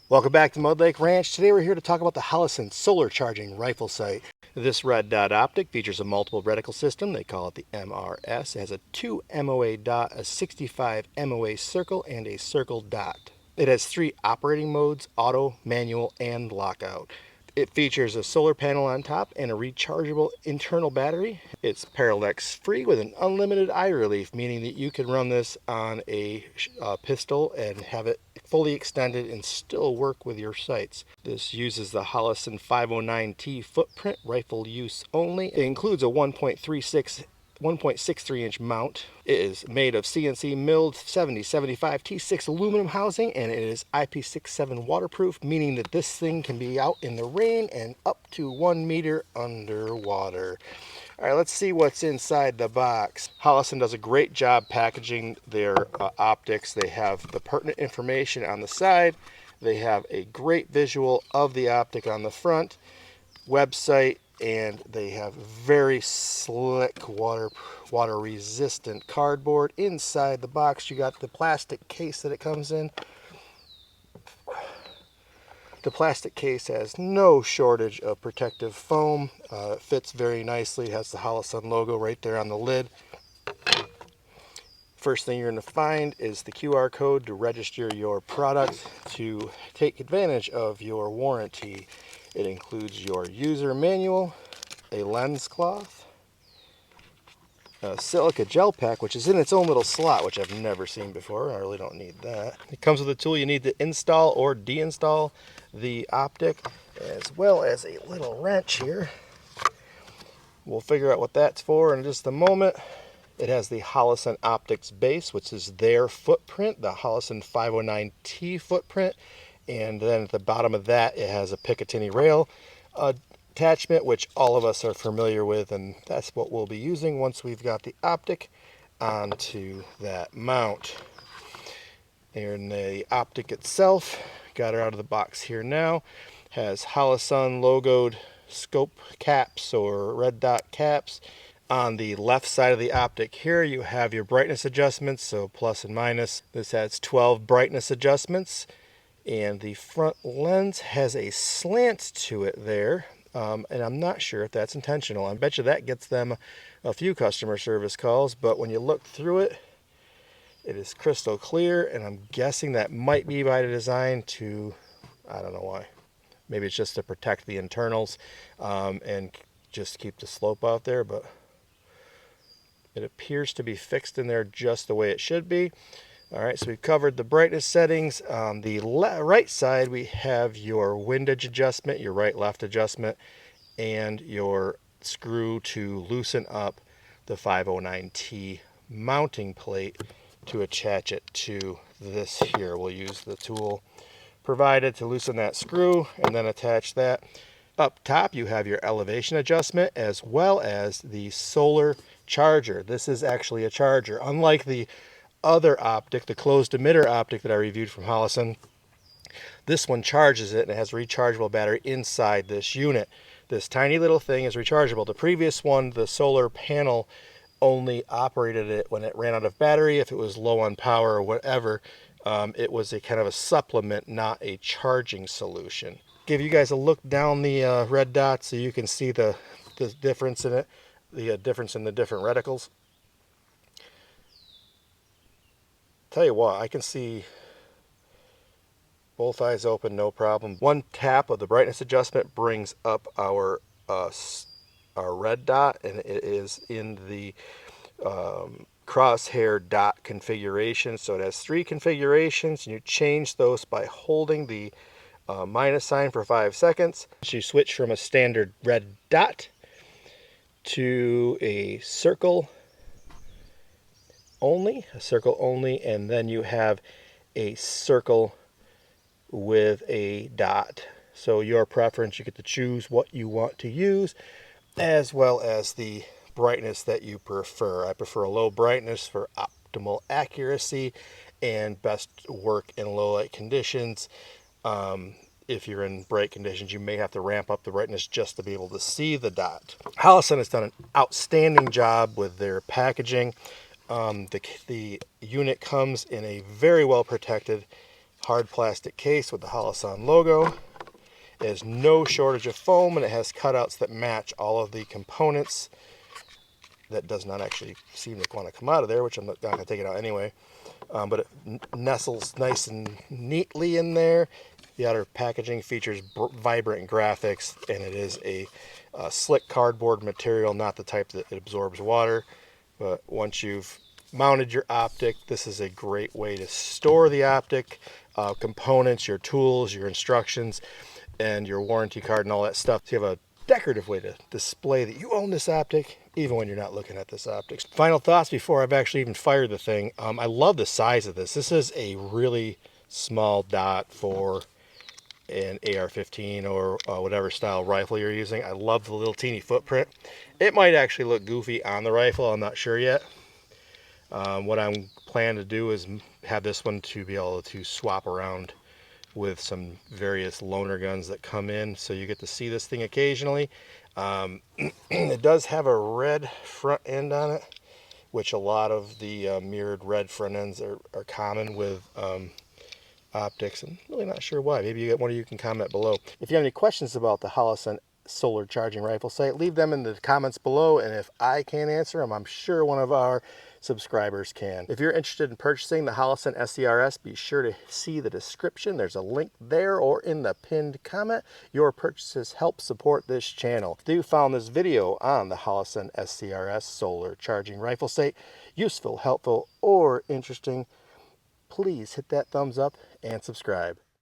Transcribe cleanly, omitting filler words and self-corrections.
Welcome back to Mud Lake Ranch. Today we're here to talk about the Holosun solar charging rifle sight. This red dot optic features a multiple reticle system. They call it the MRS. It has a 2 MOA dot, a 65 MOA circle, and a circle dot. It has 3 operating modes: auto, manual, and lockout. It features a solar panel on top and a rechargeable internal battery. It's parallax free with an unlimited eye relief, meaning that you can run this on a pistol and have it fully extended and still work with your sights. This uses the Holosun 509T footprint, rifle use only. It includes a 1.63 inch mount. It is made of CNC milled 7075 T6 aluminum housing, and it is IP67 waterproof, meaning that this thing can be out in the rain and up to 1 meter underwater. All right, let's see what's inside the box. Holosun does a great job packaging their optics. They have the pertinent information on the side. They have a great visual of the optic on the front, website, and they have very slick water resistant cardboard. Inside the box you got the plastic case that it comes in. The plastic case has no shortage of protective foam. It fits very nicely. It has the Holosun logo right there on the lid. First thing you're going to find is the QR code to register your product to take advantage of your warranty. It includes your user manual, a lens cloth, a silica gel pack, which is in its own little slot, which I've never seen before. I really don't need that. It comes with a tool you need to install or deinstall the optic, as well as a little wrench here. We'll figure out what that's for in just a moment. It has the Holosun optics base, which is their footprint, the Holosun 509T footprint, and then at the bottom of that it has a Picatinny rail attachment, which all of us are familiar with, and that's what we'll be using once we've got the optic onto that mount. And the optic itself, got her out of the box here now, has Holosun logoed scope caps or red dot caps. On the left side of the optic here you have your brightness adjustments, so plus and minus. This has 12 brightness adjustments, and the front lens has a slant to it there, and I'm not sure if that's intentional. I bet you that gets them a few customer service calls, but when you look through it, it is crystal clear, and I'm guessing that might be by design to, I don't know why. Maybe it's just to protect the internals and just keep the slope out there, but it appears to be fixed in there just the way it should be. All right, so we've covered the brightness settings. On the right side, we have your windage adjustment, your right-left adjustment, and your screw to loosen up the 509T mounting plate to attach it to this here. We'll use the tool provided to loosen that screw and then attach that. Up top, you have your elevation adjustment as well as the solar charger. This is actually a charger. Unlike the other optic, the closed emitter optic that I reviewed from Holosun, this one charges it and it has a rechargeable battery inside this unit. This tiny little thing is rechargeable. The previous one, the solar panel, only operated it when it ran out of battery, if it was low on power or whatever. It was a kind of a supplement, not a charging solution. Give you guys a look down the red dot so you can see the difference in it, the difference in the different reticles. Tell you what, I can see both eyes open, no problem. One tap of the brightness adjustment brings up our red dot, and it is in the crosshair dot configuration. So it has 3 configurations, and you change those by holding the minus sign for 5 seconds. So you switch from a standard red dot to a circle only, and then you have a circle with a dot. So your preference, you get to choose what you want to use, as well as the brightness that you prefer. I prefer a low brightness for optimal accuracy and best work in low light conditions. If you're in bright conditions, you may have to ramp up the brightness just to be able to see the dot. Holosun has done an outstanding job with their packaging. The unit comes in a very well protected hard plastic case with the Holosun logo. It has no shortage of foam, and it has cutouts that match all of the components. That does not actually seem to want to come out of there, which I'm not going to take it out anyway. But it nestles nice and neatly in there. The outer packaging features vibrant graphics, and it is a slick cardboard material, not the type that it absorbs water. But once you've mounted your optic, this is a great way to store the optic, components, your tools, your instructions, and your warranty card and all that stuff. So you have a decorative way to display that you own this optic, even when you're not looking at this optic. Final thoughts before I've actually even fired the thing. I love the size of this. This is a really small dot for an AR-15 or whatever style rifle you're using. I love the little teeny footprint. It might actually look goofy on the rifle. I'm not sure yet. What I'm planning to do is have this one to be able to swap around with some various loaner guns that come in, so you get to see this thing occasionally. It does have a red front end on it, which a lot of the mirrored red front ends are common with optics. I'm really not sure why. Maybe one of you can comment below. If you have any questions about the Holosun solar charging rifle sight, leave them in the comments below, and if I can't answer them, I'm sure one of our subscribers can. If you're interested in purchasing the Holosun SCRS, be sure to see the description. There's a link there or in the pinned comment. Your purchases help support this channel. If you found this video on the Holosun SCRS solar charging rifle sight useful, helpful, or interesting, please hit that thumbs up and subscribe.